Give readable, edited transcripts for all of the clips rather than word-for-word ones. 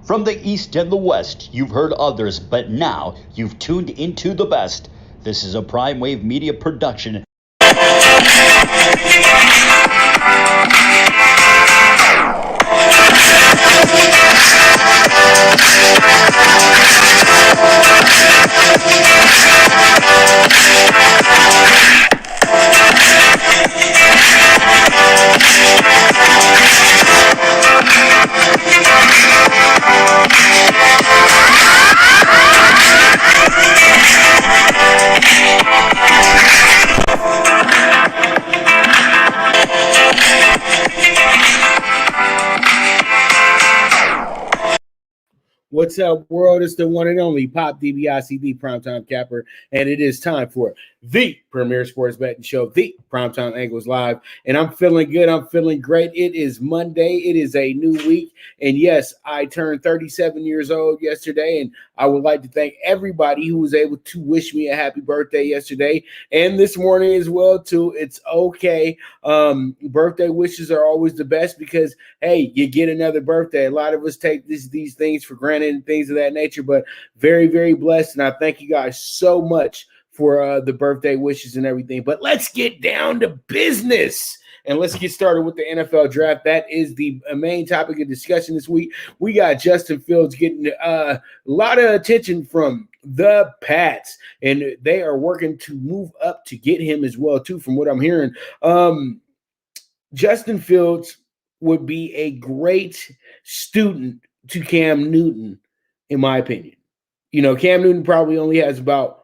From the East and the West, you've heard others, but now you've tuned into the best. This is a Prime Wave Media production. What's up, world? It's the one and only Pop DBICD Primetime Capper, and it is time for the premier sports betting show, the Primetime Angles Live. And I'm feeling good. I'm feeling great. It is Monday. It is a new week. And yes, I turned 37 years old yesterday, and I would like to thank everybody who was able to wish me a happy birthday yesterday and this morning as well, too. It's okay. Birthday wishes are always the best because, hey, you get another birthday. A lot of us take these things for granted and things of that nature, but very, very blessed. And I thank you guys so much for the birthday wishes and everything. But let's get down to business. And let's get started with the NFL draft. That is the main topic of discussion this week. We got Justin Fields getting a lot of attention from the Pats, and they are working to move up to get him as well, too, from what I'm hearing. Justin Fields would be a great student to Cam Newton, in my opinion. You know, Cam Newton probably only has about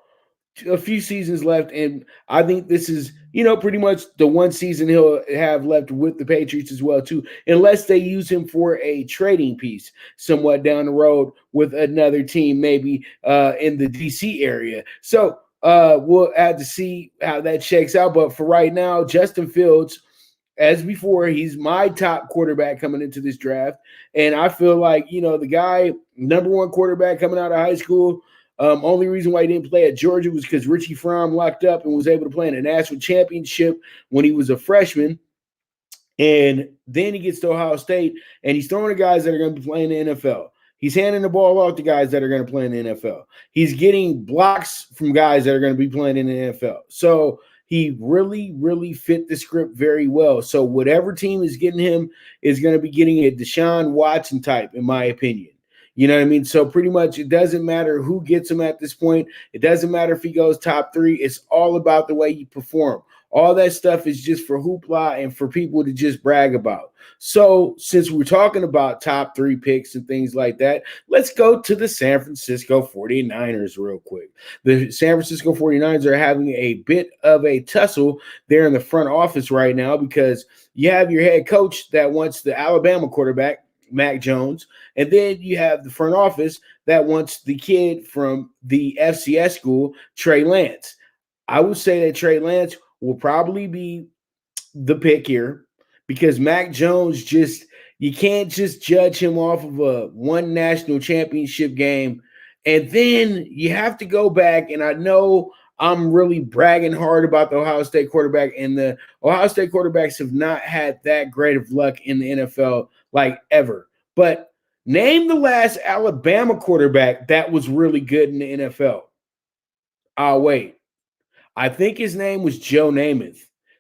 a few seasons left, and I think this is, pretty much the one season he'll have left with the Patriots as well, too, unless they use him for a trading piece somewhat down the road with another team, maybe in the DC area. So we'll have to see how that shakes out. But for right now, Justin Fields, as before, he's my top quarterback coming into this draft. And I feel like, the guy, number one quarterback coming out of high school, only reason why he didn't play at Georgia was because Richie Fromm locked up and was able to play in a national championship when he was a freshman. And then he gets to Ohio State, and he's throwing to guys that are going to be playing in the NFL. He's handing the ball off to guys that are going to play in the NFL. He's getting blocks from guys that are going to be playing in the NFL. So he really, really fit the script very well. So whatever team is getting him is going to be getting a Deshaun Watson type, in my opinion. You know what I mean? So pretty much it doesn't matter who gets him at this point. It doesn't matter if he goes top 3. It's all about the way you perform. All that stuff is just for hoopla and for people to just brag about. So since we're talking about top 3 picks and things like that, let's go to the San Francisco 49ers real quick. The San Francisco 49ers are having a bit of a tussle there in the front office right now because you have your head coach that wants the Alabama quarterback, Mac Jones, and then you have the front office that wants the kid from the FCS school, Trey Lance. I would say that Trey Lance will probably be the pick here because Mac Jones you can't just judge him off of a one national championship game. And then you have to go back, and I know I'm really bragging hard about the Ohio State quarterback, and the Ohio State quarterbacks have not had that great of luck in the NFL like ever. But name the last Alabama quarterback that was really good in the NFL. I'll wait. I think his name was Joe Namath.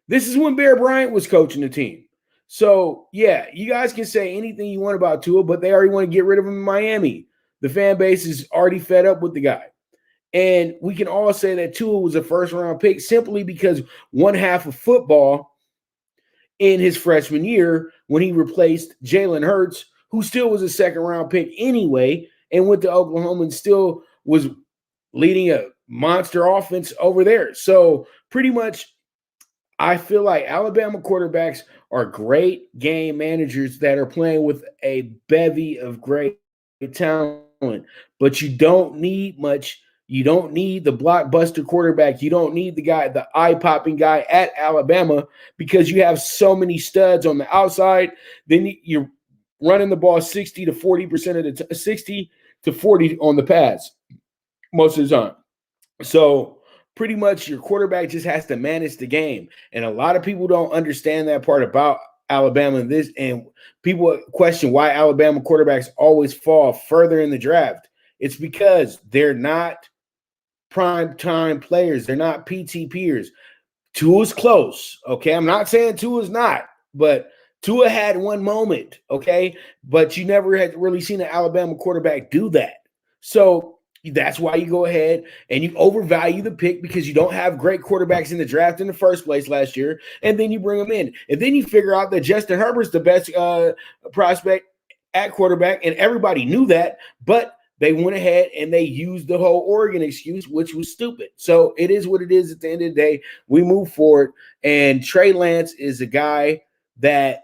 This is when Bear Bryant was coaching the team. So, yeah, you guys can say anything you want about Tua, but they already want to get rid of him in Miami. The fan base is already fed up with the guy. And we can all say that Tua was a first-round pick simply because one half of football in his freshman year when he replaced Jalen Hurts, who still was a second-round pick anyway, and went to Oklahoma and still was leading a monster offense over there. So pretty much I feel like Alabama quarterbacks are great game managers that are playing with a bevy of great talent, but you don't need much. You don't need the blockbuster quarterback. You don't need the guy, the eye-popping guy at Alabama, because you have so many studs on the outside. Then you're running the ball 60 to 40% of the 60 to 40 on the pass most of the time. So pretty much your quarterback just has to manage the game. And a lot of people don't understand that part about Alabama in this, and people question why Alabama quarterbacks always fall further in the draft. It's because they're not prime time players. They're not PT peers. Tua's close, okay? I'm not saying Tua's not, but Tua had one moment, okay? But you never had really seen an Alabama quarterback do that. So that's why you go ahead and you overvalue the pick because you don't have great quarterbacks in the draft in the first place last year, and then you bring them in. And then you figure out that Justin Herbert's the best prospect at quarterback, and everybody knew that, but they went ahead and they used the whole Oregon excuse, which was stupid. So it is what it is at the end of the day. We move forward, and Trey Lance is a guy that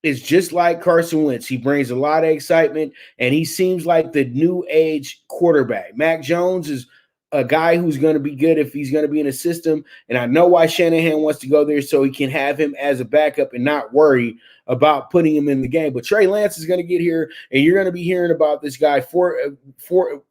is just like Carson Wentz. He brings a lot of excitement, and he seems like the new age quarterback. Mac Jones is a guy who's going to be good if he's going to be in a system, and I know why Shanahan wants to go there so he can have him as a backup and not worry about putting him in the game. But Trey Lance is going to get here, and you're going to be hearing about this guy for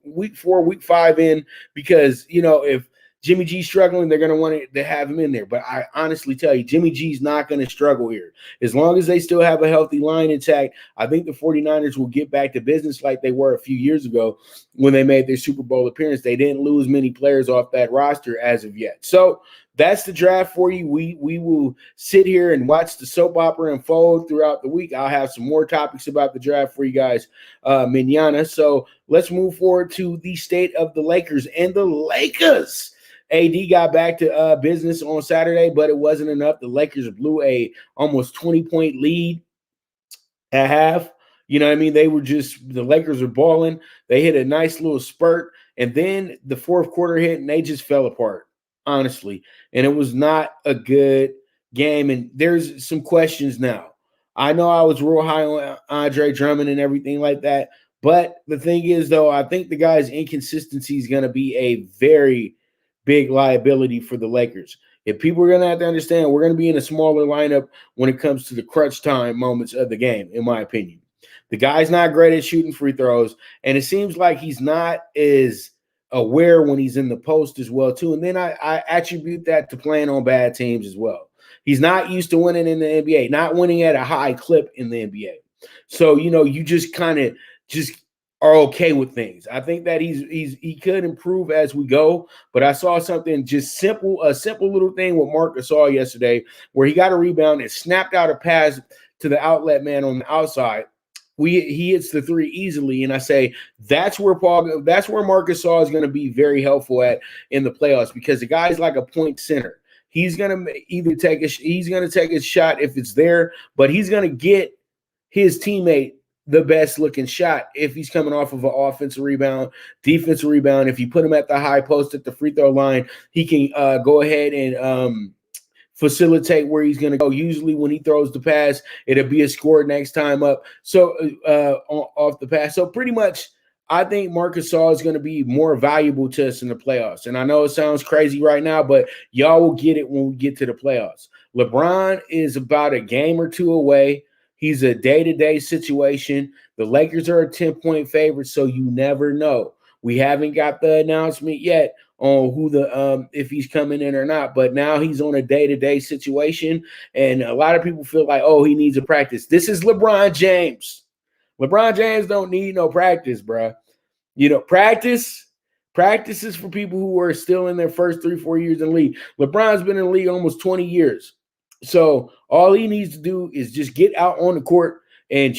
week 4, week 5 in, because, you know, if Jimmy G's struggling, they're going to want to have him in there. But I honestly tell you, Jimmy G's not going to struggle here. As long as they still have a healthy line intact, I think the 49ers will get back to business like they were a few years ago when they made their Super Bowl appearance. They didn't lose many players off that roster as of yet. So that's the draft for you. We will sit here and watch the soap opera unfold throughout the week. I'll have some more topics about the draft for you guys manana. So let's move forward to the state of the Lakers. And the Lakers, AD got back to business on Saturday, but it wasn't enough. The Lakers blew a almost 20-point lead at half. You know what I mean? The Lakers were balling. They hit a nice little spurt, and then the fourth quarter hit, and they just fell apart, honestly. And it was not a good game, and there's some questions now. I know I was real high on Andre Drummond and everything like that, but the thing is, though, I think the guy's inconsistency is going to be a very big liability for the Lakers. If people are going to have to understand, we're going to be in a smaller lineup when it comes to the crunch time moments of the game, in my opinion. The guy's not great at shooting free throws, and it seems like he's not as aware when he's in the post as well, too. And then I attribute that to playing on bad teams as well. He's not used to winning in the NBA, not winning at a high clip in the NBA. So, you know, you just kind of just are okay with things. I think that he could improve as we go, but I saw something just a simple little thing with Marc Gasol yesterday where he got a rebound and snapped out a pass to the outlet man on the outside. He hits the three easily, and I say that's where Marc Gasol is going to be very helpful at in the playoffs, because the guy's like a point center. He's going to take a shot if it's there, but he's going to get his teammate the best looking shot if he's coming off of an offensive rebound, defensive rebound. If you put him at the high post at the free throw line, he can go ahead and facilitate where he's going to go. Usually when he throws the pass, it'll be a score next time up. So off the pass. So pretty much I think Marc Gasol is going to be more valuable to us in the playoffs. And I know it sounds crazy right now, but y'all will get it when we get to the playoffs. LeBron is about a game or two away. He's a day-to-day situation. The Lakers are a 10-point favorite, so you never know. We haven't got the announcement yet on who if he's coming in or not, but now he's on a day-to-day situation, and a lot of people feel like, oh, he needs a practice. This is LeBron James. LeBron James don't need no practice, bro. You know, practice is for people who are still in their first 3-4 years in the league. LeBron's been in the league almost 20 years. So all he needs to do is just get out on the court and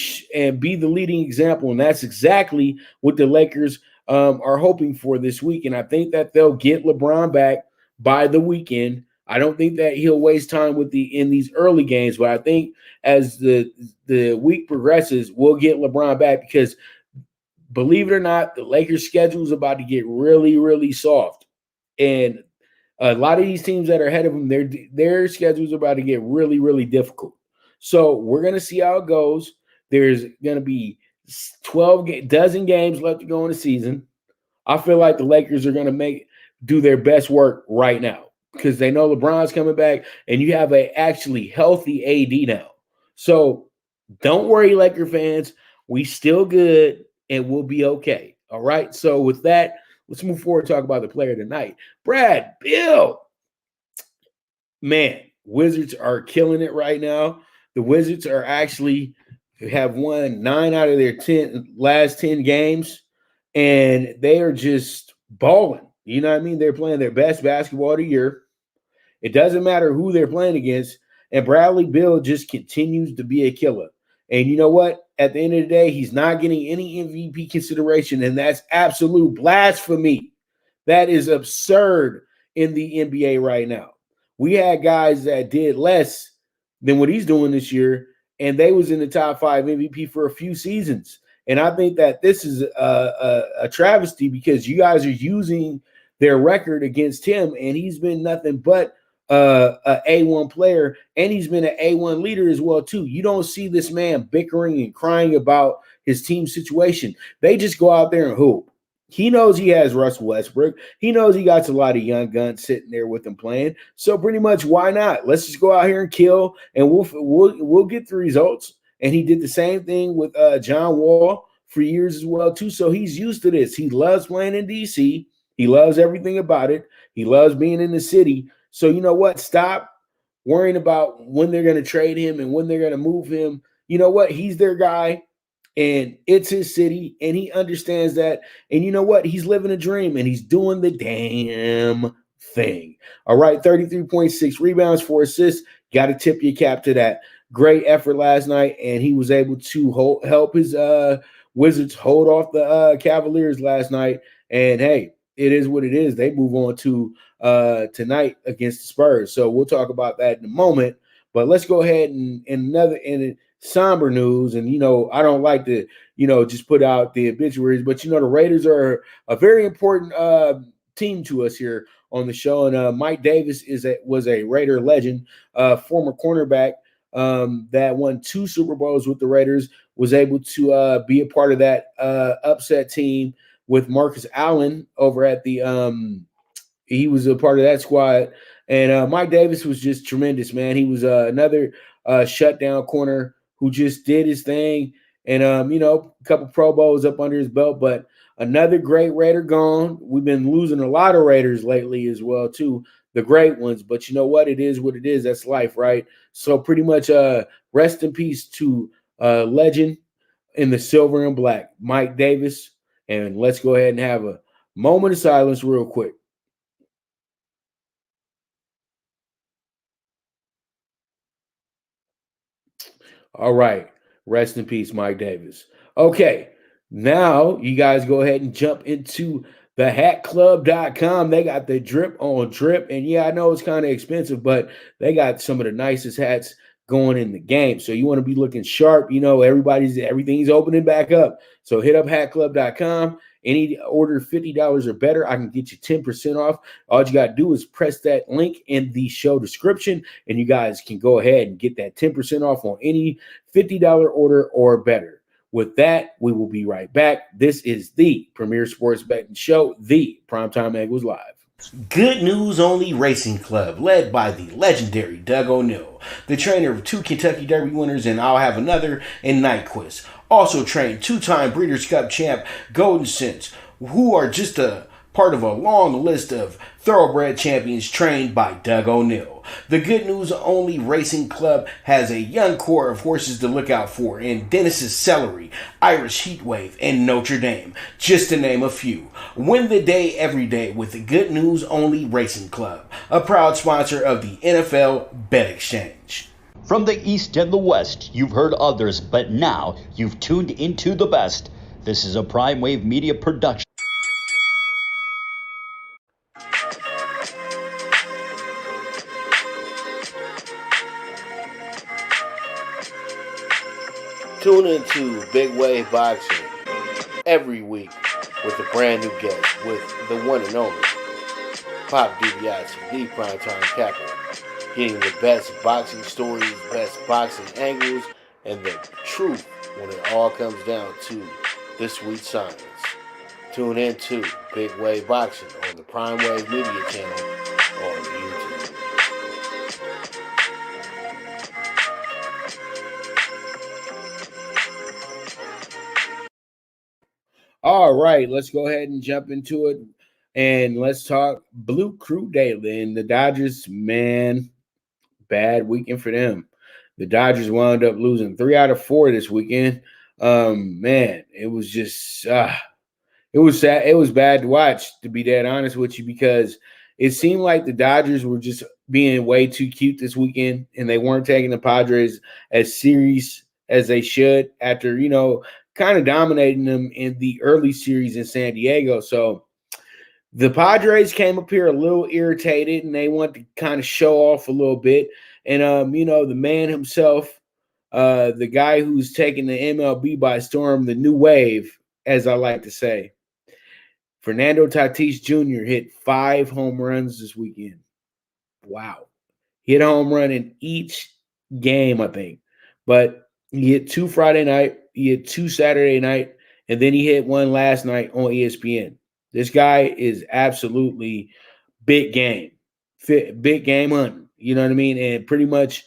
be the leading example, and that's exactly what the Lakers are hoping for this week. And I think that they'll get LeBron back by the weekend. I don't think that he'll waste time in these early games, but I think as the week progresses, we'll get LeBron back, because believe it or not, the Lakers' schedule is about to get really, really soft. And a lot of these teams that are ahead of them, their schedules are about to get really, really difficult. So we're going to see how it goes. There's going to be 12 games left to go in the season. I feel like the Lakers are going to do their best work right now, because they know LeBron's coming back, and you have a actually healthy AD now. So don't worry, Laker fans. We still good, and we'll be okay. All right. So with that, let's move forward and talk about the player tonight. Brad Beal. Man, Wizards are killing it right now. The Wizards are actually have won 9 out of their last 10 games, and they are just balling. You know what I mean? They're playing their best basketball of the year. It doesn't matter who they're playing against. And Bradley Beal just continues to be a killer. And you know what? At the end of the day, he's not getting any MVP consideration, and that's absolute blasphemy. That is absurd in the NBA right now. We had guys that did less than what he's doing this year, and they was in the top 5 MVP for a few seasons. And I think that this is a travesty because you guys are using their record against him, and he's been nothing but a A1 player, and he's been an A1 leader as well too. You don't see this man bickering and crying about his team situation. They just go out there and hoop. He knows he has Russell Westbrook. He knows he got a lot of young guns sitting there with him playing. So pretty much, why not? Let's just go out here and kill, and we'll get the results. And he did the same thing with John Wall for years as well too. So he's used to this. He loves playing in DC. He loves everything about it. He loves being in the city. So you know what? Stop worrying about when they're going to trade him and when they're going to move him. You know what? He's their guy, and it's his city, and he understands that. And you know what? He's living a dream, and he's doing the damn thing. All right, 33.6 rebounds, 4 assists. Got to tip your cap to that. Great effort last night, and he was able to help his Wizards hold off the Cavaliers last night. And hey, it is what it is. They move on to tonight against the Spurs. So we'll talk about that in a moment. But let's go ahead and in somber news. And I don't like to just put out the obituaries, but the Raiders are a very important team to us here on the show. And Mike Davis was a Raider legend, former cornerback that won 2 Super Bowls with the Raiders. Was able to be a part of that upset team with Marcus Allen over at the he was a part of that squad. And Mike Davis was just tremendous, man. He was another shutdown corner who just did his thing. And, a couple Pro Bowls up under his belt, but another great Raider gone. We've been losing a lot of Raiders lately as well, too, the great ones. But you know what? It is what it is. That's life, right? So pretty much rest in peace to legend in the silver and black, Mike Davis. And let's go ahead and have a moment of silence real quick. All right. Rest in peace, Mike Davis. Okay. Now you guys go ahead and jump into the HatClub.com. They got the drip on drip. And yeah, I know it's kind of expensive, but they got some of the nicest hats going in the game. So you want to be looking sharp. Everything's opening back up. So hit up HatClub.com. Any order $50 or better, I can get you 10% off. All you got to do is press that link in the show description, and you guys can go ahead and get that 10% off on any $50 order or better. With that, we will be right back. This is the premier sports betting show, the Primetime Eagles Live. Good News Only Racing Club, led by the legendary Doug O'Neill, the trainer of 2 Kentucky Derby winners, and I'll have another in Nyquist. Also trained 2-time Breeders' Cup champ Golden Sense, who are just a part of a long list of thoroughbred champions trained by Doug O'Neill. The Good News Only Racing Club has a young core of horses to look out for in Dennis's Celery, Irish Heatwave, and Notre Dame, just to name a few. Win the day every day with the Good News Only Racing Club, a proud sponsor of the NFL Bet Exchange. From the East and the West, you've heard others, but now you've tuned into the best. This is a Prime Wave Media production. Tune into Big Wave Boxing every week with a brand new guest, with the one and only Pop DiBiase, the Primetime Capper, getting the best boxing stories, best boxing angles, and the truth when it all comes down to the sweet science. Tune in to Big Wave Boxing on the Prime Wave Media channel on YouTube. All right, let's go ahead and jump into it, and let's talk Blue Crew Daily. And the Dodgers, man, bad weekend for them. The Dodgers wound up losing 3 out of 4 this weekend. Man, it was just it was sad. It was bad to watch, to be dead honest with you, because it seemed like the Dodgers were just being way too cute this weekend, and they weren't taking the Padres as serious as they should after, kind of dominating them in the early series in San Diego. So the Padres came up here a little irritated, and they want to kind of show off a little bit. And, the man himself, the guy who's taking the MLB by storm, the new wave, as I like to say, Fernando Tatis Jr. hit 5 home runs this weekend. Wow. He hit a home run in each game, I think. But he hit 2 Friday night, he hit 2 Saturday night, and then he hit 1 last night on ESPN. This guy is absolutely big game hunting. You know what I mean? And pretty much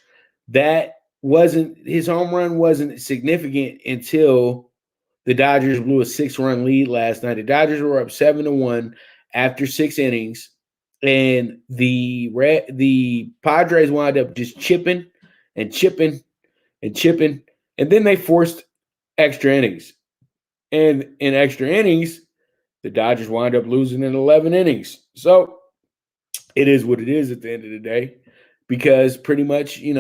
his home run wasn't significant until the Dodgers blew a 6-run lead last night. The Dodgers were up 7-1 after 6 innings, and the Padres wound up just chipping, and then they forced extra innings. And in extra innings, the Dodgers wind up losing in 11 innings. So it is what it is at the end of the day, because pretty much, you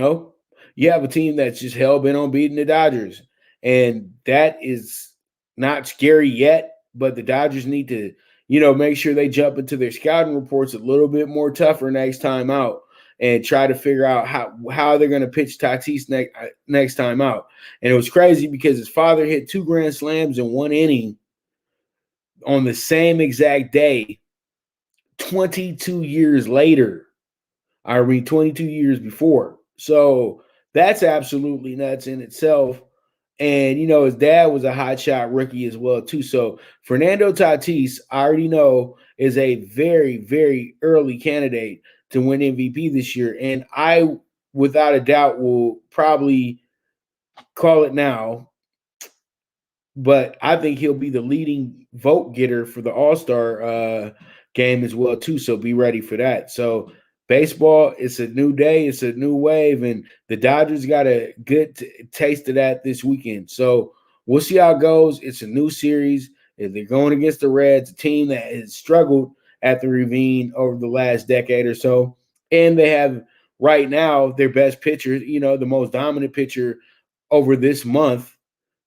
have a team that's just hell-bent on beating the Dodgers. And that is not scary yet, but the Dodgers need to, make sure they jump into their scouting reports a little bit more tougher next time out and try to figure out how they're going to pitch Tatis next time out. And it was crazy because his father hit 2 grand slams in 1 inning on the same exact day 22 years later. 22 years before. So that's absolutely nuts in itself. And, his dad was a hotshot rookie as well, too. So Fernando Tatis, I already know, is a very, very early candidate to win MVP this year. And I, without a doubt, will probably call it now. But I think he'll be the leading vote getter for the All-Star game as well, too. So be ready for that. So baseball, it's a new day, it's a new wave, and the Dodgers got a good taste of that this weekend. So we'll see how it goes. It's a new series. If they're going against the Reds, a team that has struggled at the Ravine over the last decade or so, and they have right now their best pitcher, the most dominant pitcher over this month,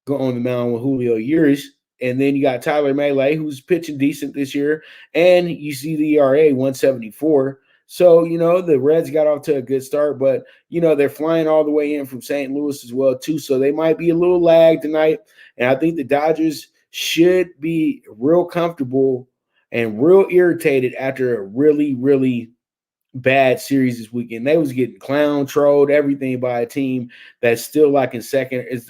go on the mound with Julio Urias. And then you got Tyler Mahle, who's pitching decent this year, and you see the ERA 174. So, the Reds got off to a good start, but, they're flying all the way in from St. Louis as well, too. So they might be a little lagged tonight. And I think the Dodgers should be real comfortable and real irritated after a really, really bad series this weekend. They was getting clown trolled, everything by a team that's still like in second. Is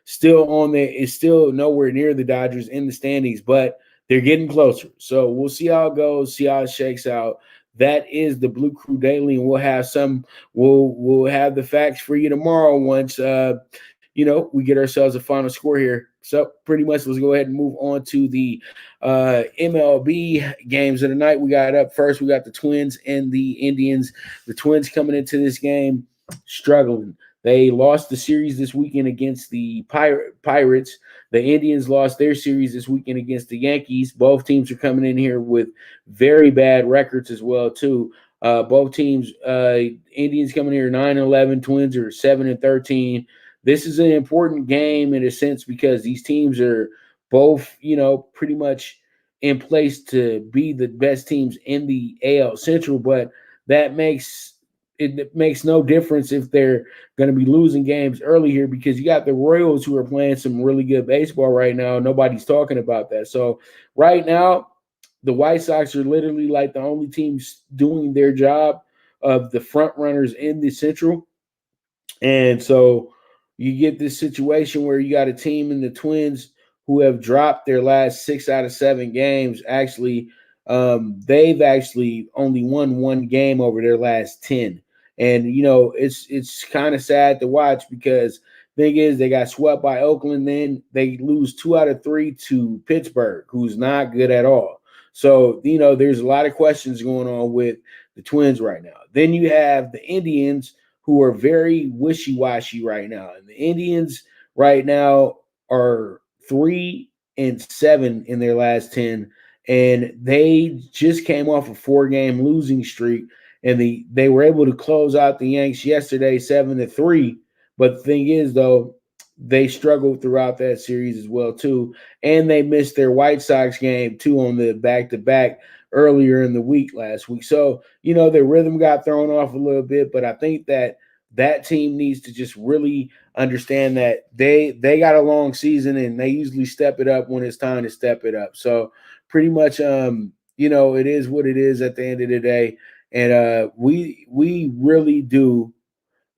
still nowhere near the Dodgers in the standings, but they're getting closer. So we'll see how it goes, see how it shakes out. That is the Blue Crew Daily, and we'll have the facts for you tomorrow once we get ourselves a final score here. So pretty much let's go ahead and move on to the MLB games of the night. We got up first, we got the Twins and the Indians. The Twins coming into this game struggling. They lost the series this weekend against the Pirates. The Indians lost their series this weekend against the Yankees. Both teams are coming in here with very bad records as well, too. Both teams, Indians coming here 9-11, Twins are 7-13. This is an important game in a sense because these teams are both, pretty much in place to be the best teams in the AL Central, but it makes no difference if they're going to be losing games early here because you got the Royals who are playing some really good baseball right now. Nobody's talking about that. So right now, the White Sox are literally like the only teams doing their job of the front runners in the Central. And so you get this situation where you got a team in the Twins who have dropped their last 6 out of 7 games. Actually, they've actually only won 1 game over their last 10. And, it's kind of sad to watch because thing is they got swept by Oakland. Then they lose 2 out of 3 to Pittsburgh, who's not good at all. So, there's a lot of questions going on with the Twins right now. Then you have the Indians, who are very wishy-washy right now. And the Indians right now are 3-7 in their last 10, and they just came off a 4-game losing streak, and they were able to close out the Yanks yesterday 7-3. But the thing is, though, they struggled throughout that series as well too, and they missed their White Sox game too on the back-to-back earlier in the week last week. So, their rhythm got thrown off a little bit, but I think that team needs to just really understand that they got a long season, and they usually step it up when it's time to step it up. So pretty much, it is what it is at the end of the day. And we really do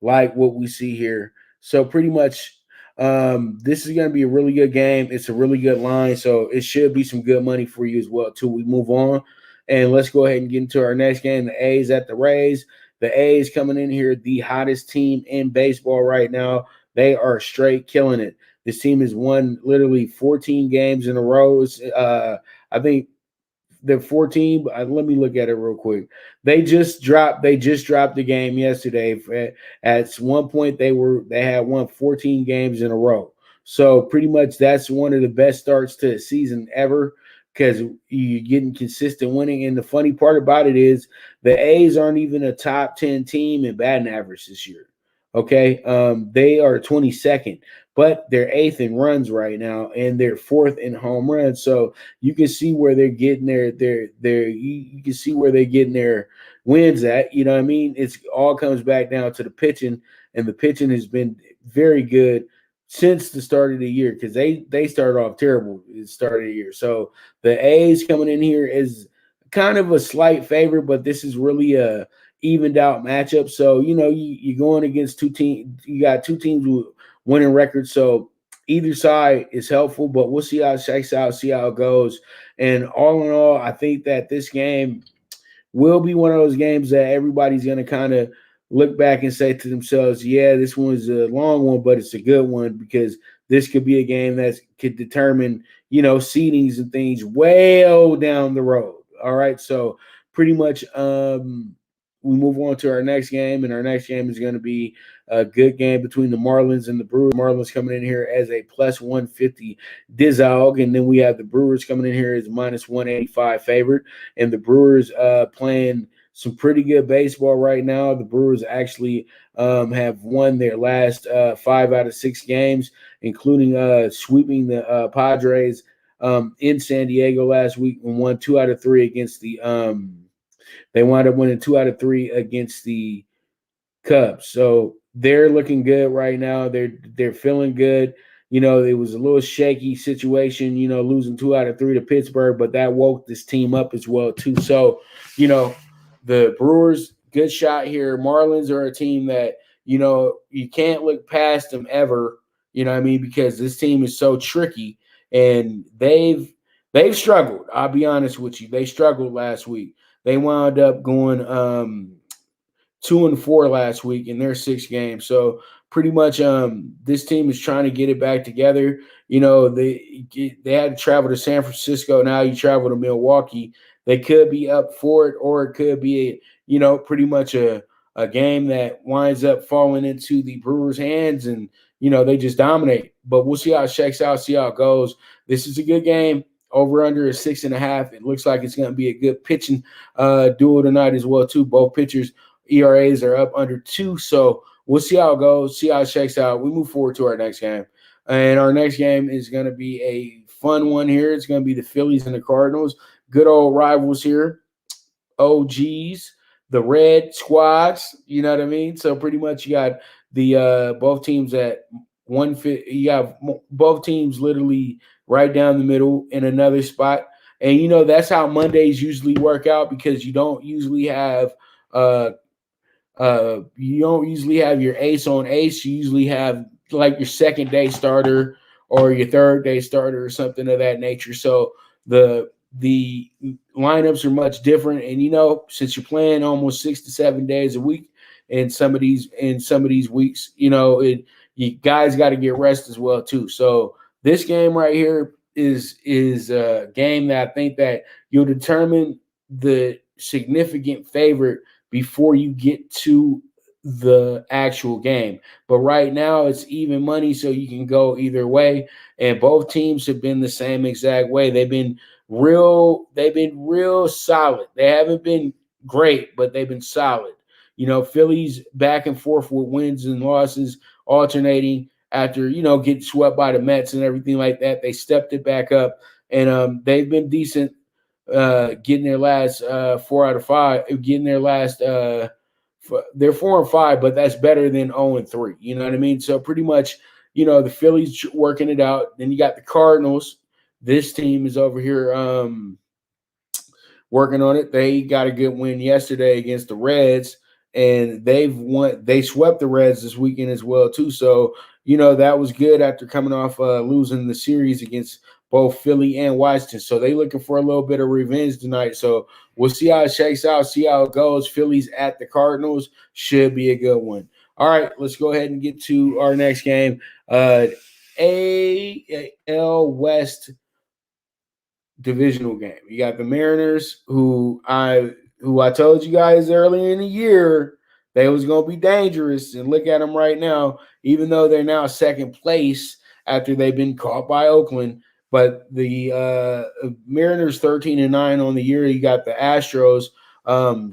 like what we see here. So pretty much, this is going to be a really good game. It's a really good line, so it should be some good money for you as well too. We move on, and let's go ahead and get into our next game. The A's at the Rays. The A's coming in here, the hottest team in baseball right now. They are straight killing it. This team has won literally 14 games in a row. I think they're 14. Let me look at it real quick. They just dropped the game yesterday. At one point, they had won 14 games in a row. So pretty much that's one of the best starts to a season ever, because you're getting consistent winning. And the funny part about it is the A's aren't even a top 10 team in batting average this year. Okay. They are 22nd, but they're 8th in runs right now, and they're 4th in home runs. So you can see where they're getting you can see where they're getting their wins at. You know what I mean? It's all comes back down to the pitching, and the pitching has been very good since the start of the year, because they started off terrible at the start of the year. So the A's coming in here is kind of a slight favorite, but this is really a evened out matchup. So, you're going against two teams. You got two teams with winning records. So either side is helpful, but we'll see how it shakes out, see how it goes. And all in all, I think that this game will be one of those games that everybody's going to kind of look back and say to themselves, yeah, this one's a long one, but it's a good one, because this could be a game that could determine, seedings and things way down the road. All right. So pretty much we move on to our next game, and our next game is going to be a good game between the Marlins and the Brewers. Marlins coming in here as a plus 150 dizog, and then we have the Brewers coming in here as minus 185 favorite, and the Brewers playing some pretty good baseball right now. The Brewers actually have won their last 5 out of 6 games, including sweeping the Padres in San Diego last week, and won 2 out of 3 against the they wound up winning 2 out of 3 against the Cubs. So they're looking good right now. They're feeling good. It was a little shaky situation, losing 2 out of 3 to Pittsburgh, but that woke this team up as well too. So, the Brewers, good shot here. Marlins are a team that, you can't look past them ever, because this team is so tricky, and they've struggled. I'll be honest with you. They struggled last week. They wound up going 2-4 last week in their 6 games. So pretty much this team is trying to get it back together. They had to travel to San Francisco. Now you travel to Milwaukee. They could be up for it, or it could be, pretty much a game that winds up falling into the Brewers' hands, and, they just dominate. But we'll see how it shakes out, see how it goes. This is a good game. Over under is 6.5. It looks like it's going to be a good pitching duel tonight as well, too. Both pitchers' ERAs are up under 2. So we'll see how it goes, see how it shakes out. We move forward to our next game. And our next game is going to be a fun one here. It's going to be the Phillies and the Cardinals. Good old rivals here. OGs, the red squads, you know what I mean? So pretty much you got the both teams at 150. You have both teams literally right down the middle in another spot. And, that's how Mondays usually work out, because you don't usually have your ace on ace. You usually have like your second day starter or your third day starter or something of that nature. So the lineups are much different. And, since you're playing almost 6 to 7 days a week in some of these weeks, you guys got to get rest as well too. So this game right here is a game that I think that you'll determine the significant favorite before you get to the actual game. But right now it's even money, so you can go either way. And both teams have been the same exact way. They've been real solid. They haven't been great, but they've been solid. Phillies back and forth with wins and losses, alternating after, getting swept by the Mets and everything like that. They stepped it back up, and they've been decent, getting their last 4 out of 5, getting their last they're 4-5, but that's better than 0-3. You know what I mean? So pretty much, the Phillies working it out. Then you got the Cardinals. This team is over here working on it. They got a good win yesterday against the Reds, and they swept the Reds this weekend as well too. So that was good after coming off losing the series against both Philly and Washington. So they looking for a little bit of revenge tonight. So we'll see how it shakes out, see how it goes. Phillies at the Cardinals should be a good one. All right, let's go ahead and get to our next game. AL West divisional game. You got the Mariners, who I told you guys earlier in the year they was going to be dangerous, and look at them right now. Even though they're now second place after they've been caught by Oakland, but the Mariners 13-9 on the year. You got the Astros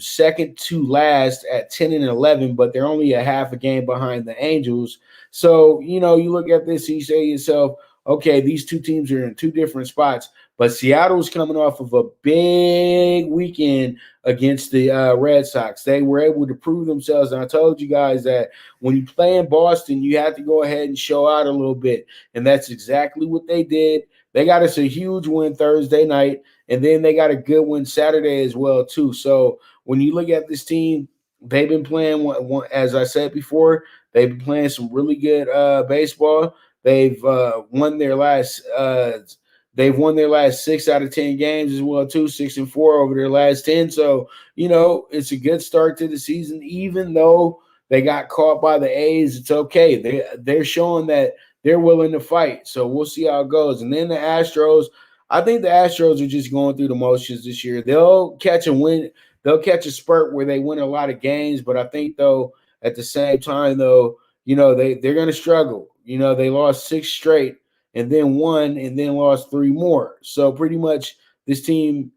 second to last at 10-11, but they're only a half a game behind the Angels. So you look at this and you say to yourself, okay, these two teams are in two different spots. But Seattle's coming off of a big weekend against the Red Sox. They were able to prove themselves. And I told you guys that when you play in Boston, you have to go ahead and show out a little bit. And that's exactly what they did. They got us a huge win Thursday night, and then they got a good win Saturday as well, too. So when you look at this team, they've been playing, as I said before, they've been playing some really good baseball. They've won their last 6 out of 10 games as well too, 6-4 over their last 10. So it's a good start to the season. Even though they got caught by the A's, it's okay. They're showing that they're willing to fight. So we'll see how it goes. And then the Astros, I think the Astros are just going through the motions this year. They'll catch a win. They'll catch a spurt where they win a lot of games. But I think though at the same time though, they're going to struggle. They lost 6 straight and then won and then lost 3 more. So pretty much this team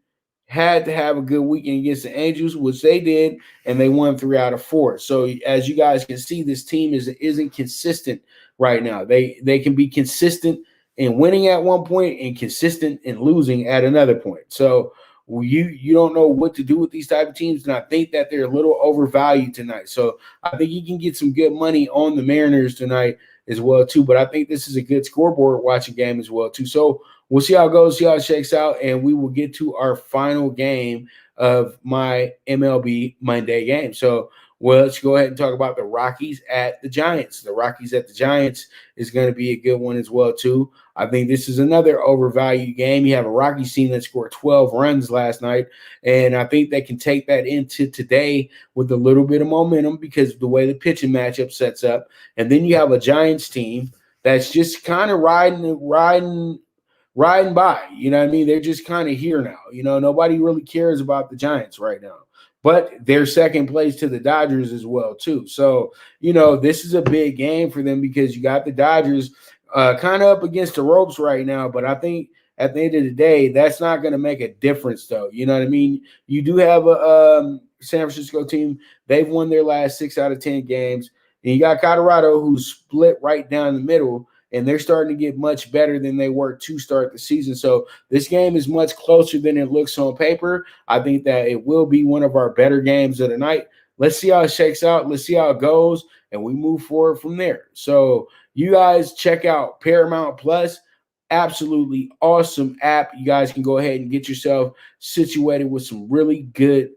had to have a good weekend against the Angels, which they did, and they won 3 out of 4. So as you guys can see, this team isn't consistent right now. They can be consistent in winning at one point and consistent in losing at another point. So you don't know what to do with these type of teams, and I think that they're a little overvalued tonight. So I think you can get some good money on the Mariners tonight as well too. But I think this is a good scoreboard watching game as well too. So we'll see how it goes, see how it shakes out, and we will get to our final game of my MLB Monday game. So let's go ahead and talk about the Rockies at the Giants. The Rockies at the Giants is going to be a good one as well too. I think this is another overvalued game. You have a Rockies team that scored 12 runs last night, and I think they can take that into today with a little bit of momentum because of the way the pitching matchup sets up. And then you have a Giants team that's just kind of riding by. You know what I mean? They're just kind of here now. Nobody really cares about the Giants right now. But they're second place to the Dodgers as well, too. So, this is a big game for them because you got the Dodgers kind of up against the ropes right now. But I think at the end of the day, that's not going to make a difference, though. You know what I mean? You do have a San Francisco team. They've won their last 6 out of 10 games. And you got Colorado, who's split right down the middle, and they're starting to get much better than they were to start the season. So this game is much closer than it looks on paper. I think that it will be one of our better games of the night. Let's see how it shakes out. Let's see how it goes, and we move forward from there. So you guys check out Paramount Plus. Absolutely awesome app. You guys can go ahead and get yourself situated with some really good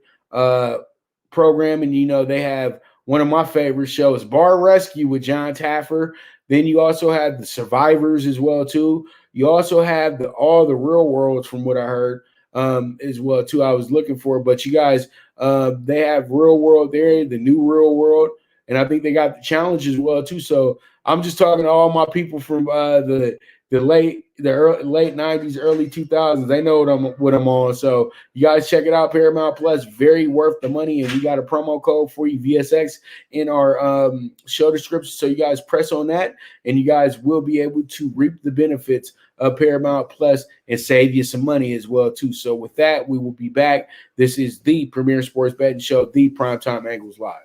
programming. They have one of my favorite shows, Bar Rescue with John Taffer. Then you also have the Survivors as well too. You also have all the Real Worlds, from what I heard, as well too. I was looking for, but you guys, they have Real World there, the new Real World. and I think they got the challenge as well too. So I'm just talking to all my people from the late 90s, early 2000s. They know what I'm on. So you guys check it out. Paramount Plus, very worth the money, and we got a promo code for you, VSX, in our show description. So you guys press on that, and you guys will be able to reap the benefits of Paramount Plus and save you some money as well too. So with that, we will be back. This is the premier sports betting show, the Primetime Angles Live.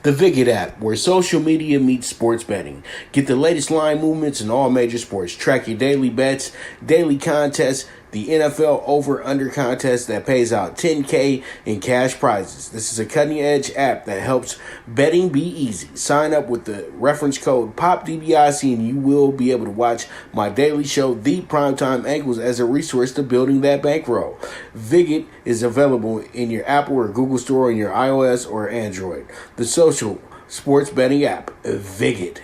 The Viget app, where social media meets sports betting. Get the latest line movements in all major sports. Track your daily bets, daily contests, the NFL over-under contest that pays out $10K in cash prizes. This is a cutting-edge app that helps betting be easy. Sign up with the reference code POPDBIC and you will be able to watch my daily show, The Primetime Angles, as a resource to building that bankroll. Viget is available in your Apple or Google Store on your iOS or Android. The social sports betting app, Viget.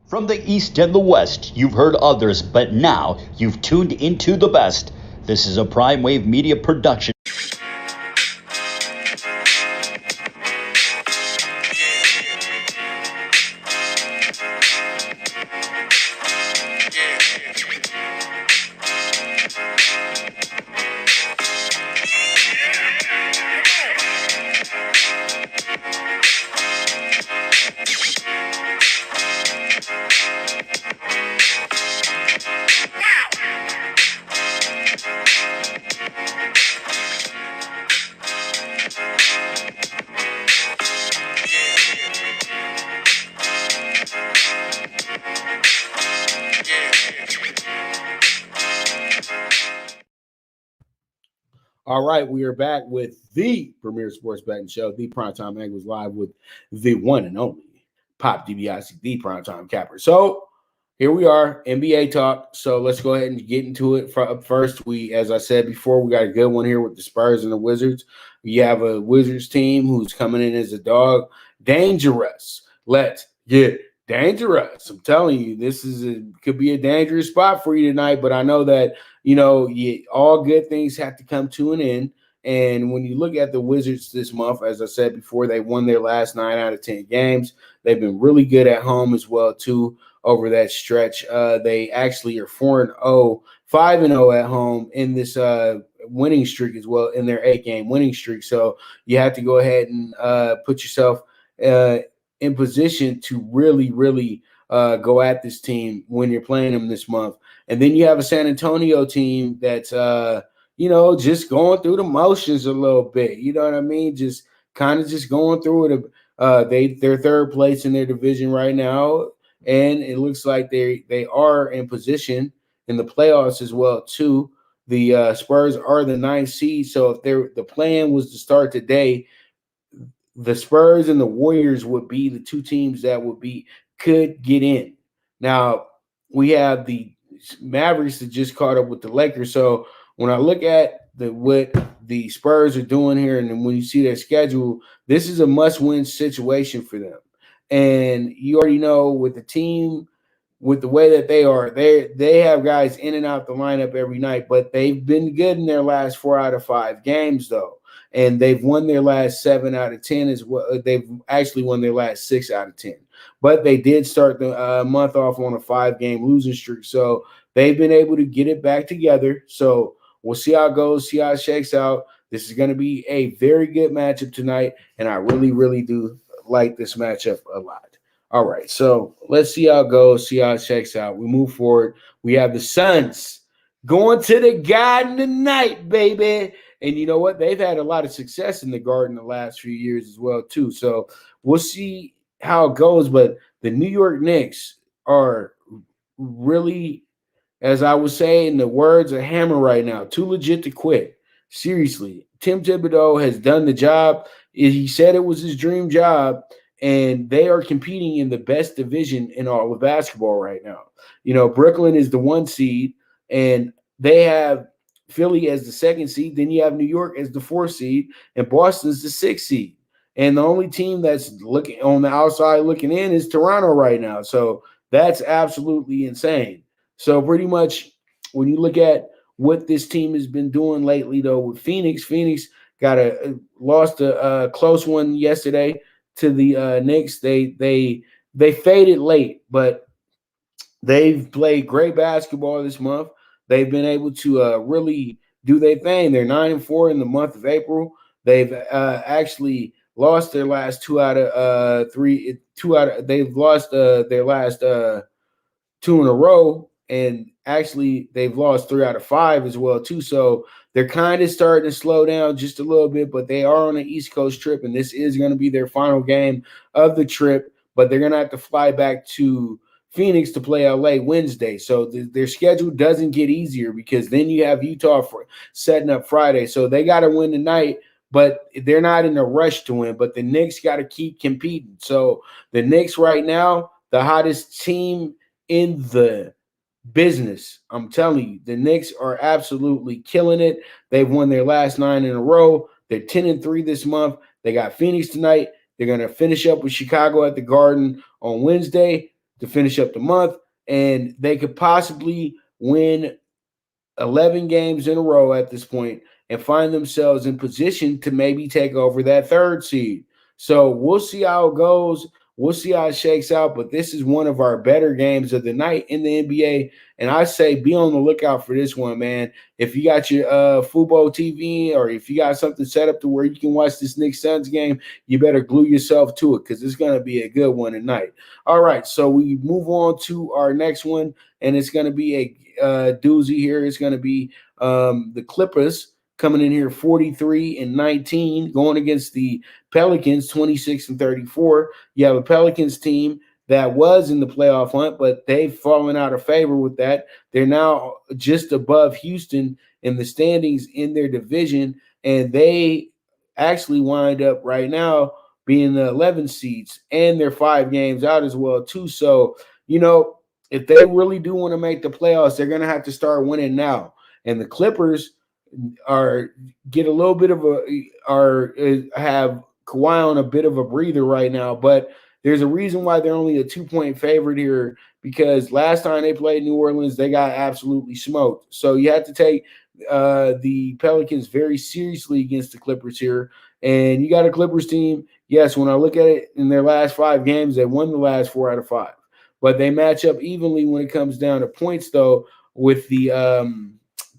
From the East and the West, you've heard others, but now you've tuned into the best. This is a Prime Wave Media production. All right, we are back with the premier sports betting show, the Primetime Angles Live, with the one and only Pop DBIC, the Primetime Capper. So here we are, NBA talk. So let's go ahead and get into it. First, as I said before, we got a good one here with the Spurs and the Wizards. You have a Wizards team who's coming in as a dog. Dangerous. Let's get dangerous. I'm telling you, this could be a dangerous spot for you tonight, but I know that all good things have to come to an end. And when you look at the Wizards this month, as I said before, they won their last 9 out of 10 games. They've been really good at home as well, too, over that stretch. They actually are 4-0, 5-0 at home in this winning streak as well, in their 8-game winning streak. So you have to go ahead and put yourself in position to really, really go at this team when you're playing them this month. And then you have a San Antonio team that's, just going through the motions a little bit. You know what I mean? Just kind of just going through it. They're third place in their division right now, and it looks like they are in position in the playoffs as well, too. The Spurs are the 9th seed, so if the plan was to start today, the Spurs and the Warriors would be the two teams that could get in. Now, we have the Mavericks that just caught up with the Lakers. So when I look at what the Spurs are doing here, and then when you see their schedule, this is a must-win situation for them. And you already know with the team, with the way that they are, they have guys in and out the lineup every night, but they've been good in their last 4 out of 5 games, though. And they've won their last 7 out of 10 as well. They've actually won their last 6 out of 10. But they did start the month off on a 5-game losing streak. So they've been able to get it back together. So we'll see how it goes, see how it shakes out. This is going to be a very good matchup tonight. And I really, really do like this matchup a lot. All right, so let's see how it goes, see how it shakes out. We move forward. We have the Suns going to the Garden tonight, baby. And you know what? They've had a lot of success in the Garden the last few years as well, too. So we'll see how it goes. But the New York Knicks are really, as I would say in the words of Hammer right now, too legit to quit. Seriously, Tim Thibodeau has done the job. He said it was his dream job. And they are competing in the best division in all of basketball right now. You know, Brooklyn is the 1 seed, And they have Philly as the 2nd seed. Then you have New York as the 4th seed, and Boston's the 6th seed. And the only team that's looking on the outside looking in is Toronto right now. So that's absolutely insane. So pretty much when you look at what this team has been doing lately, though, with Phoenix got lost a close one yesterday to the Knicks. They faded late, but they've played great basketball this month. They've been able to really do their thing. They're 9-4 in the month of April. They've actually lost their last 2 out of 3. They've lost their last 2 in a row, and actually they've lost 3 out of 5 as well too. So they're kind of starting to slow down just a little bit, but they are on an East Coast trip, and this is going to be their final game of the trip. But they're going to have to fly back to Phoenix to play LA Wednesday. So their schedule doesn't get easier because then you have Utah for setting up Friday. So they got to win tonight, but they're not in a rush to win. But the Knicks got to keep competing. So the Knicks right now, the hottest team in the business. I'm telling you, the Knicks are absolutely killing it. They've won their last 9 in a row. They're 10-3 this month. They got Phoenix tonight. They're going to finish up with Chicago at the Garden on Wednesday to finish up the month, and they could possibly win 11 games in a row at this point and find themselves in position to maybe take over that 3rd seed. So we'll see how it goes. We'll see how it shakes out, but this is one of our better games of the night in the NBA, and I say be on the lookout for this one, man. If you got your Fubo TV or if you got something set up to where you can watch this Knicks Suns game, you better glue yourself to it because it's going to be a good one tonight. All right, so we move on to our next one, and it's going to be a doozy here. It's going to be the Clippers coming in here 43-19, going against the Pelicans 26-34. You have a Pelicans team that was in the playoff hunt, but they've fallen out of favor with that. They're now just above Houston in the standings in their division, and they actually wind up right now being the 11 seeds, and they're 5 games out as well too. So, if they really do want to make the playoffs, they're going to have to start winning now. And the Clippers get a little bit of have Kawhi on a bit of a breather right now, but there's a reason why they're only a 2-point favorite here, because last time they played New Orleans, they got absolutely smoked. So you have to take the Pelicans very seriously against the Clippers here. And you got a Clippers team. Yes, when I look at it in their last 5 games, they won the last 4 out of 5. But they match up evenly when it comes down to points, though, with the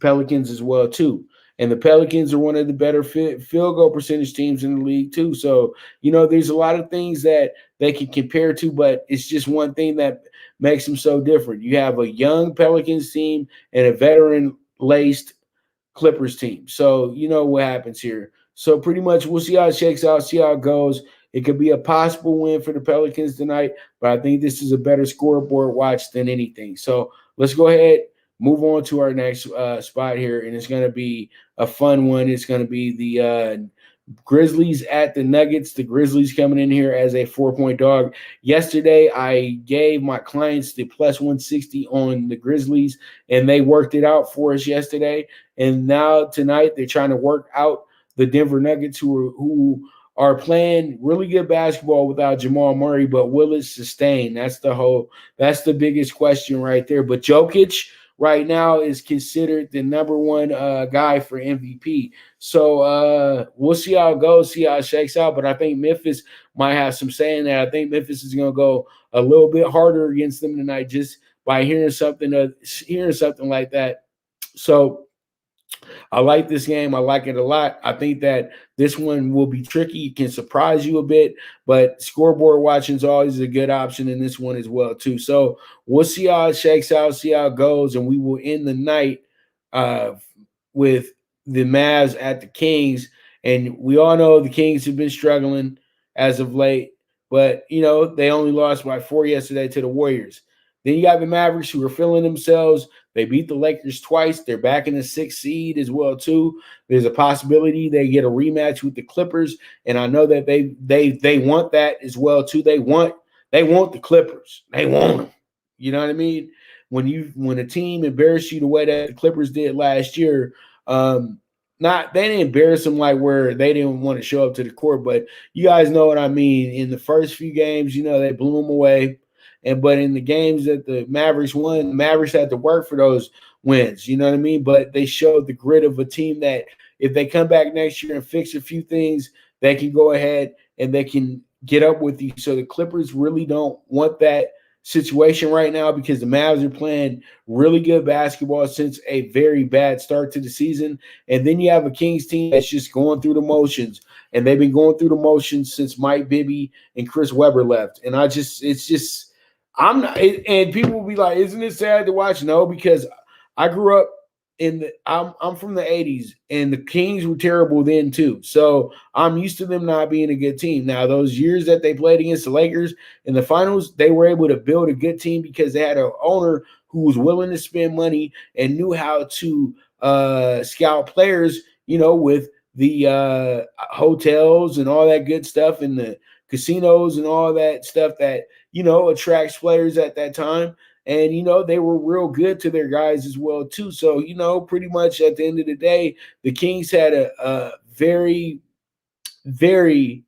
Pelicans as well too. And the Pelicans are one of the better field goal percentage teams in the league too. So, there's a lot of things that they can compare to, but it's just one thing that makes them so different. You have a young Pelicans team and a veteran-laced Clippers team. So, you know what happens here. So pretty much we'll see how it shakes out, see how it goes. It could be a possible win for the Pelicans tonight, but I think this is a better scoreboard watch than anything. So let's go ahead, move on to our next spot here, and it's going to be a fun one. It's going to be the Grizzlies at the Nuggets. The Grizzlies coming in here as a 4-point dog. Yesterday, I gave my clients the plus 160 on the Grizzlies, and they worked it out for us yesterday. And now tonight, they're trying to work out the Denver Nuggets, who are playing really good basketball without Jamal Murray, but will it sustain? That's the biggest question right there. But Jokic right now is considered the number 1 guy for MVP. So we'll see how it goes, see how it shakes out. But I think Memphis might have some say in that. I think Memphis is going to go a little bit harder against them tonight just by hearing something like that. So I like this game. I like it a lot. I think that this one will be tricky. It can surprise you a bit, but scoreboard watching is always a good option in this one as well, too. So we'll see how it shakes out, see how it goes, and we will end the night with the Mavs at the Kings. And we all know the Kings have been struggling as of late, but, they only lost by 4 yesterday to the Warriors. Then you got the Mavericks, who are feeling themselves. They beat the Lakers twice. They're back in the 6th seed as well, too. There's a possibility they get a rematch with the Clippers, and I know that they want that as well, too. They want the Clippers. They want them. You know what I mean? when a team embarrassed you the way that the Clippers did last year, they didn't embarrass them like where they didn't want to show up to the court, but you guys know what I mean. In the first few games, they blew them away. But in the games that the Mavericks won, the Mavericks had to work for those wins. You know what I mean? But they showed the grit of a team that if they come back next year and fix a few things, they can go ahead and they can get up with you. So the Clippers really don't want that situation right now because the Mavs are playing really good basketball since a very bad start to the season. And then you have a Kings team that's just going through the motions. And they've been going through the motions since Mike Bibby and Chris Webber left. And I'm not, and people will be like, isn't it sad to watch? No, because I grew up I'm from the 80s, and the Kings were terrible then too. So I'm used to them not being a good team. Now, those years that they played against the Lakers in the finals, they were able to build a good team because they had an owner who was willing to spend money and knew how to scout players, with the hotels and all that good stuff and the casinos and all that stuff that, attracts players at that time. And, they were real good to their guys as well, too. So, pretty much at the end of the day, the Kings had a very, very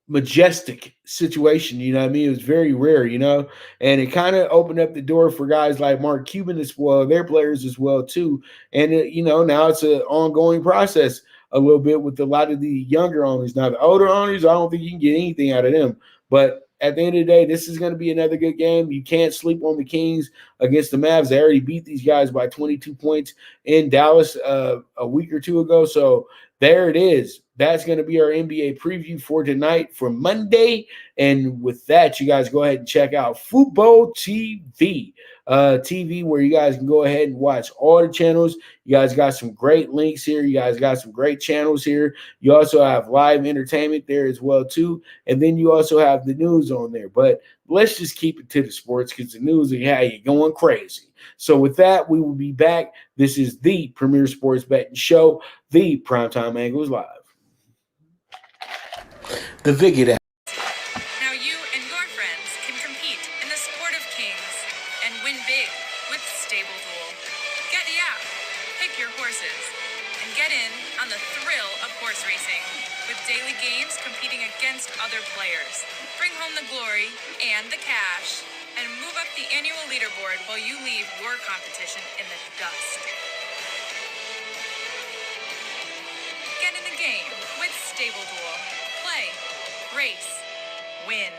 majestic situation. You know what I mean? It was very rare, and it kind of opened up the door for guys like Mark Cuban to spoil their players as well, too. And, now it's an ongoing process a little bit with a lot of the younger owners. Now, the older owners, I don't think you can get anything out of them. But at the end of the day, this is going to be another good game. You can't sleep on the Kings against the Mavs. They already beat these guys by 22 points in Dallas a week or two ago. So there it is. That's going to be our NBA preview for tonight, for Monday. And with that, you guys go ahead and check out Football TV. TV, where you guys can go ahead and watch all the channels. You guys got some great links here. You guys got some great channels here. You also have live entertainment there as well, too. And then you also have the news on there. But let's just keep it to the sports because the news will have you going crazy. So with that, we will be back. This is the Premier Sports Betting Show, the Primetime Angles Live. The Viget app. Now you and your friends can compete in the sport of kings and win big with Stable Duel. Get the app, pick your horses, and get in on the thrill of horse racing with daily games competing against other players. Bring home the glory and the cash, and move up the annual leaderboard while you leave your competition in the dust. Get in the game with Stable Duel. Play, race, win.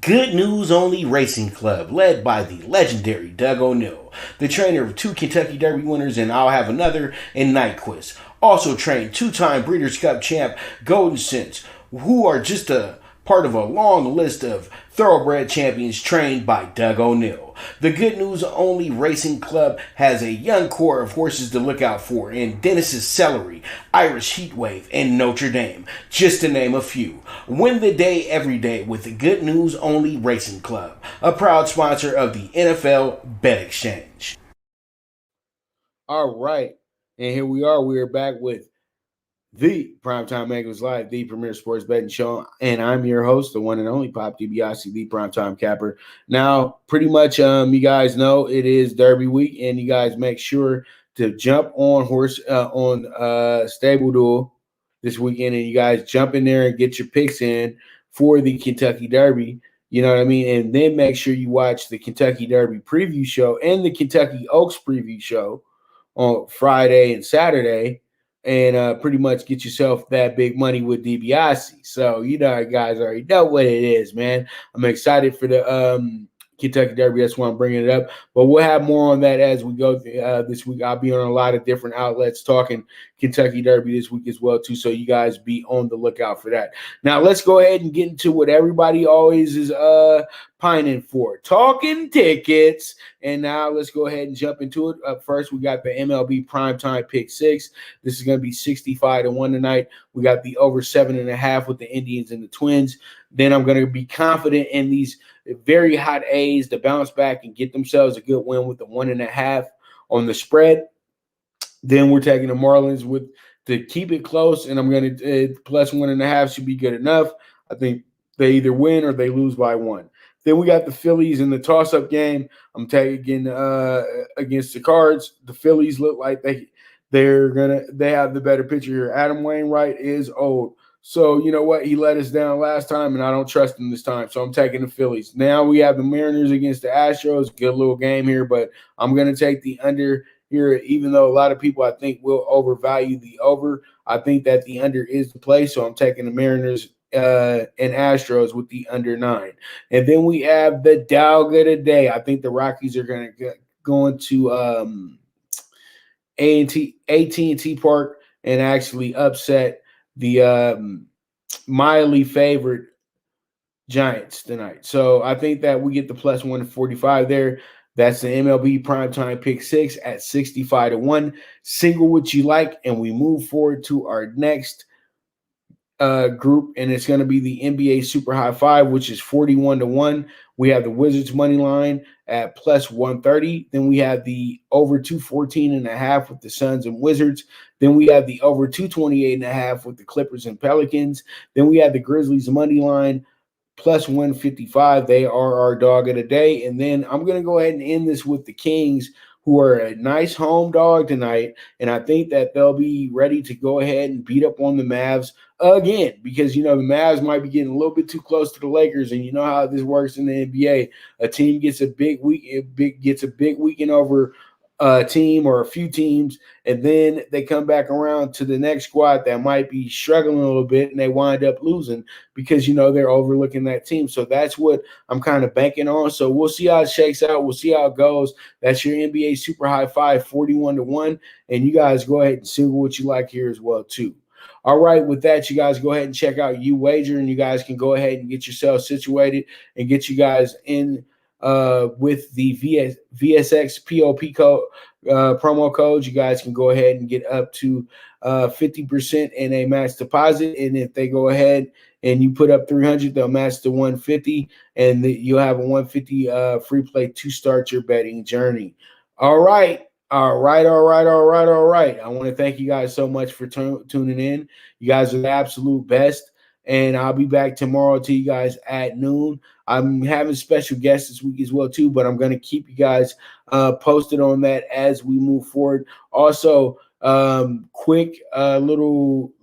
Good News Only Racing Club, led by the legendary Doug O'Neill, the trainer of 2 Kentucky Derby winners, and I'll have another in Nyquist. Also trained 2-time Breeders' Cup champ Golden Sense, who are just a part of a long list of thoroughbred champions trained by Doug O'Neill. The Good News Only Racing Club has a young core of horses to look out for in Dennis's Celery, Irish Heatwave, and Notre Dame, just to name a few. Win the day every day with the Good News Only Racing Club, a proud sponsor of the NFL Bet Exchange. All right. And here we are. We are back with the Primetime Angles Live, the Premier Sports Betting Show. And I'm your host, the one and only Pop DiBiase, the Primetime Capper. Now, pretty much, you guys know it is Derby week, and you guys make sure to jump on Stable Duel this weekend, and you guys jump in there and get your picks in for the Kentucky Derby. You know what I mean? And then make sure you watch the Kentucky Derby preview show and the Kentucky Oaks preview show on Friday and Saturday, and pretty much get yourself that big money with DiBiase. So, guys already know what it is, man. I'm excited for the Kentucky Derby. That's why I'm bringing it up. But we'll have more on that as we go this week. I'll be on a lot of different outlets talking Kentucky Derby this week as well, too. So you guys be on the lookout for that. Now, let's go ahead and get into what everybody always is pining for, talking tickets. And now let's go ahead and jump into it. Up first, we got the MLB Primetime Pick 6. This is going to be 65-1 tonight. We got the over 7.5 with the Indians and the Twins. Then I'm going to be confident in these very hot A's to bounce back and get themselves a good win with the 1.5 on the spread. Then we're taking the Marlins to keep it close, and I'm going to plus 1.5 should be good enough. I think they either win or they lose by 1. Then we got the Phillies in the toss-up game. I'm taking against the Cards. The Phillies look like they have the better pitcher here. Adam Wainwright is old. So you know what? He let us down last time, and I don't trust him this time. So I'm taking the Phillies. Now we have the Mariners against the Astros. Good little game here, but I'm going to take the under here, even though a lot of people I think will overvalue the over. I think that the under is the play, so I'm taking the Mariners and Astros with the under 9. And then we have the dog of the day. I think the Rockies are going to go into AT&T Park and actually upset the mildly favored Giants tonight. So I think that we get the plus 145 there. That's the MLB Primetime Pick 6 at 65-1. Single what you like, and we move forward to our next group, and it's going to be the NBA Super High Five, which is 41-1. We have the Wizards money line at plus 130. Then we have the over 214.5 with the Suns and Wizards. Then we have the over 228.5 with the Clippers and Pelicans. Then we have the Grizzlies money line plus 155. They are our dog of the day. And then I'm going to go ahead and end this with the Kings, who are a nice home dog tonight. And I think that they'll be ready to go ahead and beat up on the Mavs again, because, you know, the Mavs might be getting a little bit too close to the Lakers. And you know how this works in the NBA. A team gets a big weekend over a team or a few teams, and then they come back around to the next squad that might be struggling a little bit, and they wind up losing because, you know, they're overlooking that team. So that's what I'm kind of banking on. So we'll see how it shakes out. We'll see how it goes. That's your NBA Super High Five, 41-1. And you guys go ahead and see what you like here as well, too. All right, with that, you guys go ahead and check out UWager, and you guys can go ahead and get yourselves situated and get you guys in with the VSX POP code, promo code. You guys can go ahead and get up to 50% in a match deposit. And if they go ahead and you put up 300, they'll match the 150, and you'll have a 150 free play to start your betting journey. All right. I want to thank you guys so much for tuning in. You guys are the absolute best. And I'll be back tomorrow to you guys at noon. I'm having special guests this week as well, too, but I'm going to keep you guys posted on that as we move forward. Also, quick little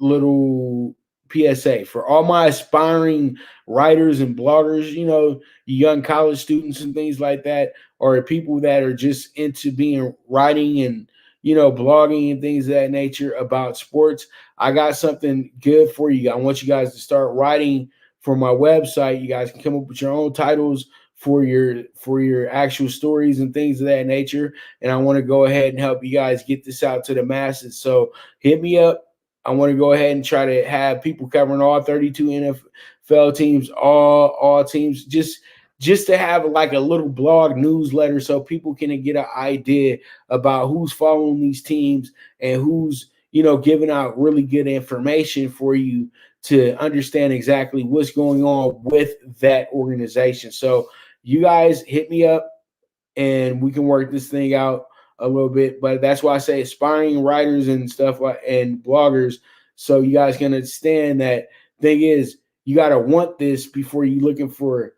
PSA for all my aspiring writers and bloggers, you know, young college students and things like that, or people that are just into being writing and, you know, blogging and things of that nature about sports. I got something good for you. I want you guys to start writing for my website. You guys can come up with your own titles for your actual stories and things of that nature. And I want to go ahead and help you guys get this out to the masses. So hit me up. I want to go ahead and try to have people covering all 32 NFL teams, all teams, just to have like a little blog newsletter so people can get an idea about who's following these teams and who's, you know, giving out really good information for you to understand exactly what's going on with that organization. So you guys hit me up and we can work this thing out a little bit. But that's why I say aspiring writers and stuff and bloggers. So you guys can understand that thing is you got to want this before you're looking for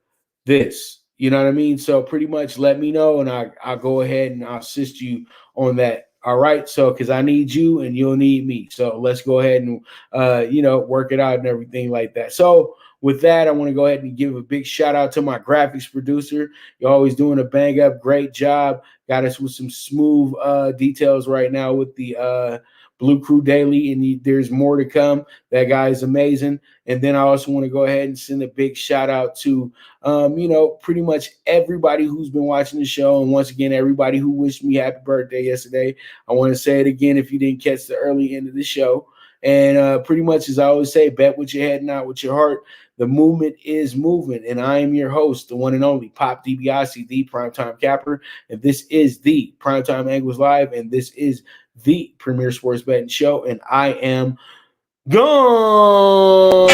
this. You know what I mean? So pretty much let me know and I'll go ahead and I'll assist you on that. All right. So because I need you and you'll need me. So let's go ahead and, work it out and everything like that. So with that, I want to go ahead and give a big shout out to my graphics producer. You're always doing a bang up. Great job. Got us with some smooth details right now with the Blue Crew Daily, and there's more to come. That guy is amazing. And then I also want to go ahead and send a big shout out to, pretty much everybody who's been watching the show. And once again, everybody who wished me happy birthday yesterday. I want to say it again if you didn't catch the early end of the show. And pretty much, as I always say, bet with your head, not with your heart. The movement is moving, and I am your host, the one and only Pop DiBiase, the Primetime Capper, and this is the Primetime Angles Live, and this is the premier sports betting show, and I am gone.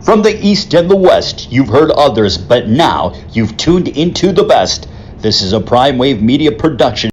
From the East and the West, you've heard others, but now you've tuned into the best. This is a Prime Wave Media production.